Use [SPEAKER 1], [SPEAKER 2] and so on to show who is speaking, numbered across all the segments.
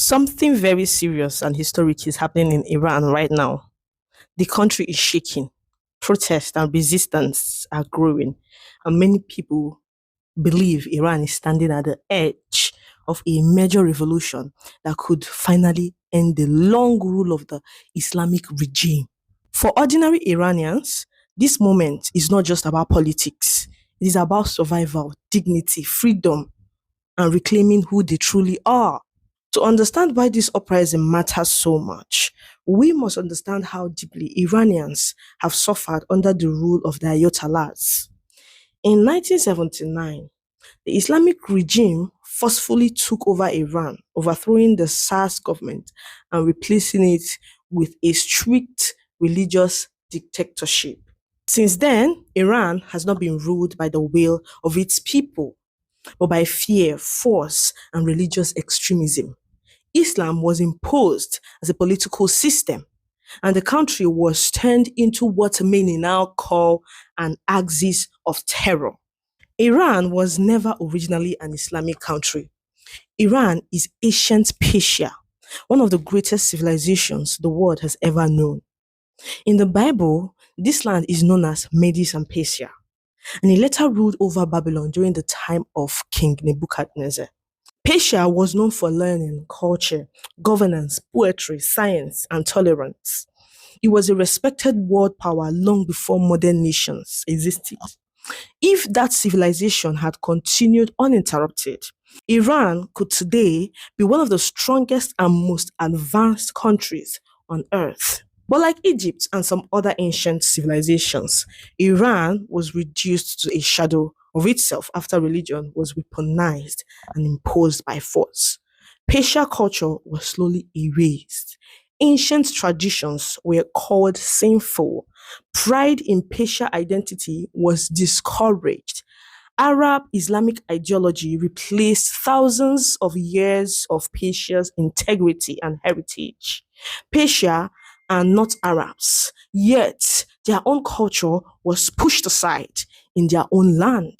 [SPEAKER 1] Something very serious and historic is happening in Iran right now. The country is shaking. Protests and resistance are growing, and many people believe Iran is standing at the edge of a major revolution that could finally end the long rule of the Islamic regime. For ordinary Iranians, this moment is not just about politics, it is about survival, dignity, freedom, and reclaiming who they truly are. To understand why this uprising matters so much, we must understand how deeply Iranians have suffered under the rule of the Ayatollahs. In 1979, the Islamic regime forcefully took over Iran, overthrowing the SARS government and replacing it with a strict religious dictatorship. Since then, Iran has not been ruled by the will of its people, but by fear, force, and religious extremism. Islam was imposed as a political system, and the country was turned into what many now call an axis of terror. Iran was never originally an Islamic country. Iran is ancient Persia, one of the greatest civilizations the world has ever known. In the Bible, this land is known as Medes and Persia, and it later ruled over Babylon during the time of King Nebuchadnezzar. Persia was known for learning, culture, governance, poetry, science, and tolerance. It was a respected world power long before modern nations existed. If that civilization had continued uninterrupted, Iran could today be one of the strongest and most advanced countries on earth. But like Egypt and some other ancient civilizations, Iran was reduced to a shadow of itself after religion was weaponized and imposed by force. Persia culture was slowly erased. Ancient traditions were called sinful. Pride in Persia identity was discouraged. Arab Islamic ideology replaced thousands of years of Persia's integrity and heritage. Persia are not Arabs, yet their own culture was pushed aside in their own land.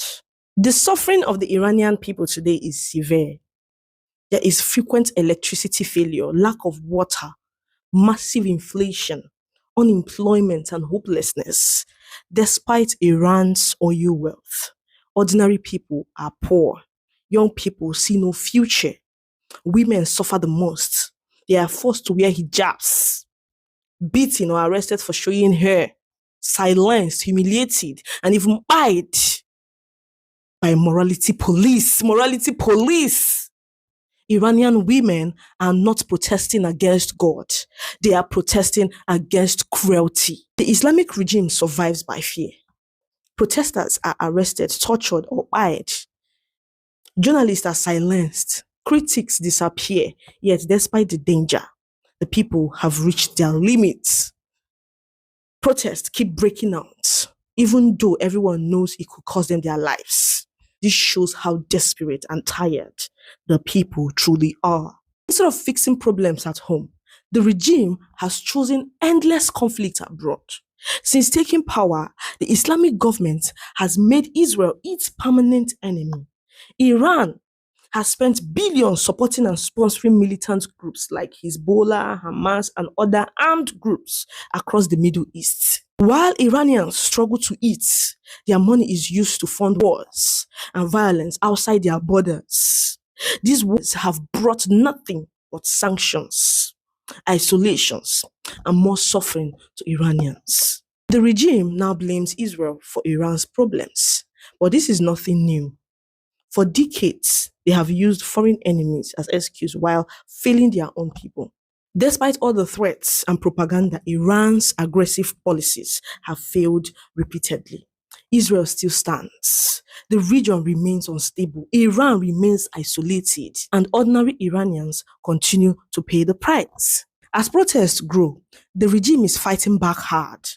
[SPEAKER 1] The suffering of the Iranian people today is severe. There is frequent electricity failure, lack of water, massive inflation, unemployment, and hopelessness. Despite Iran's oil wealth, ordinary people are poor. Young people see no future. Women suffer the most. They are forced to wear hijabs, beaten or arrested for showing hair, silenced, humiliated, and even eyed by morality police. Morality police. Iranian women are not protesting against God. They are protesting against cruelty. The Islamic regime survives by fear. Protesters are arrested, tortured, or eyed. Journalists are silenced. Critics disappear. Yet, despite the danger, the people have reached their limits. Protests keep breaking out, even though everyone knows it could cost them their lives. This shows how desperate and tired the people truly are. Instead of fixing problems at home, the regime has chosen endless conflict abroad. Since taking power, the Islamic government has made Israel its permanent enemy. Iran has spent billions supporting and sponsoring militant groups like Hezbollah, Hamas, and other armed groups across the Middle East. While Iranians struggle to eat, their money is used to fund wars and violence outside their borders. These wars have brought nothing but sanctions, isolations, and more suffering to Iranians. The regime now blames Israel for Iran's problems, but this is nothing new. For decades, they have used foreign enemies as excuse while failing their own people. Despite all the threats and propaganda, Iran's aggressive policies have failed repeatedly. Israel still stands. The region remains unstable. Iran remains isolated, and ordinary Iranians continue to pay the price. As protests grow, the regime is fighting back hard.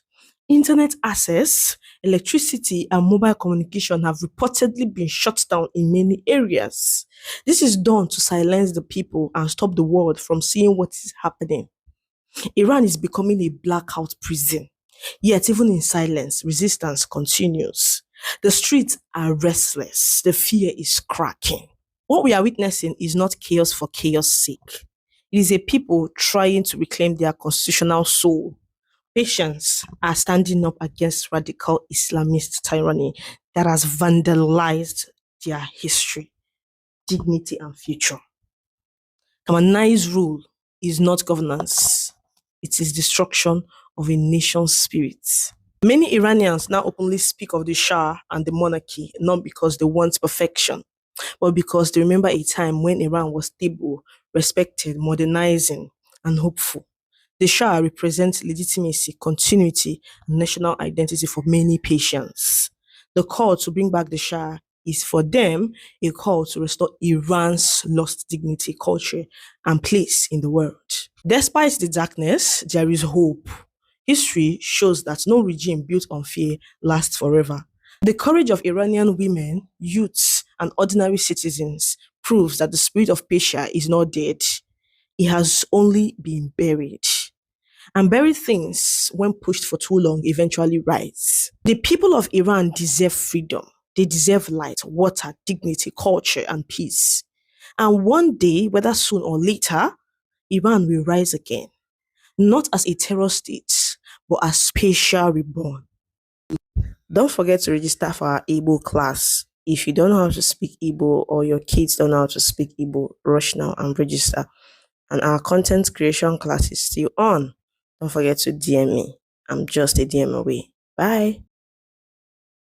[SPEAKER 1] Internet access, electricity, and mobile communication have reportedly been shut down in many areas. This is done to silence the people and stop the world from seeing what is happening. Iran is becoming a blackout prison. Yet, even in silence, resistance continues. The streets are restless. The fear is cracking. What we are witnessing is not chaos for chaos' sake. It is a people trying to reclaim their constitutional soul. Patients are standing up against radical Islamist tyranny that has vandalized their history, dignity, and future. Khamenei's rule is not governance, it is destruction of a nation's spirit. Many Iranians now openly speak of the Shah and the monarchy, not because they want perfection, but because they remember a time when Iran was stable, respected, modernizing, and hopeful. The Shah represents legitimacy, continuity, and national identity for many patients. The call to bring back the Shah is for them a call to restore Iran's lost dignity, culture, and place in the world. Despite the darkness, there is hope. History shows that no regime built on fear lasts forever. The courage of Iranian women, youths, and ordinary citizens proves that the spirit of Persia is not dead. It has only been buried. And buried things, when pushed for too long, eventually rise. The people of Iran deserve freedom. They deserve light, water, dignity, culture, and peace. And one day, whether soon or later, Iran will rise again, not as a terror state, but as Persia reborn. Don't forget to register for our Igbo class. If you don't know how to speak Igbo or your kids don't know how to speak Igbo, rush now and register. And our content creation class is still on. Don't forget to DM me. I'm just a DM away. Bye.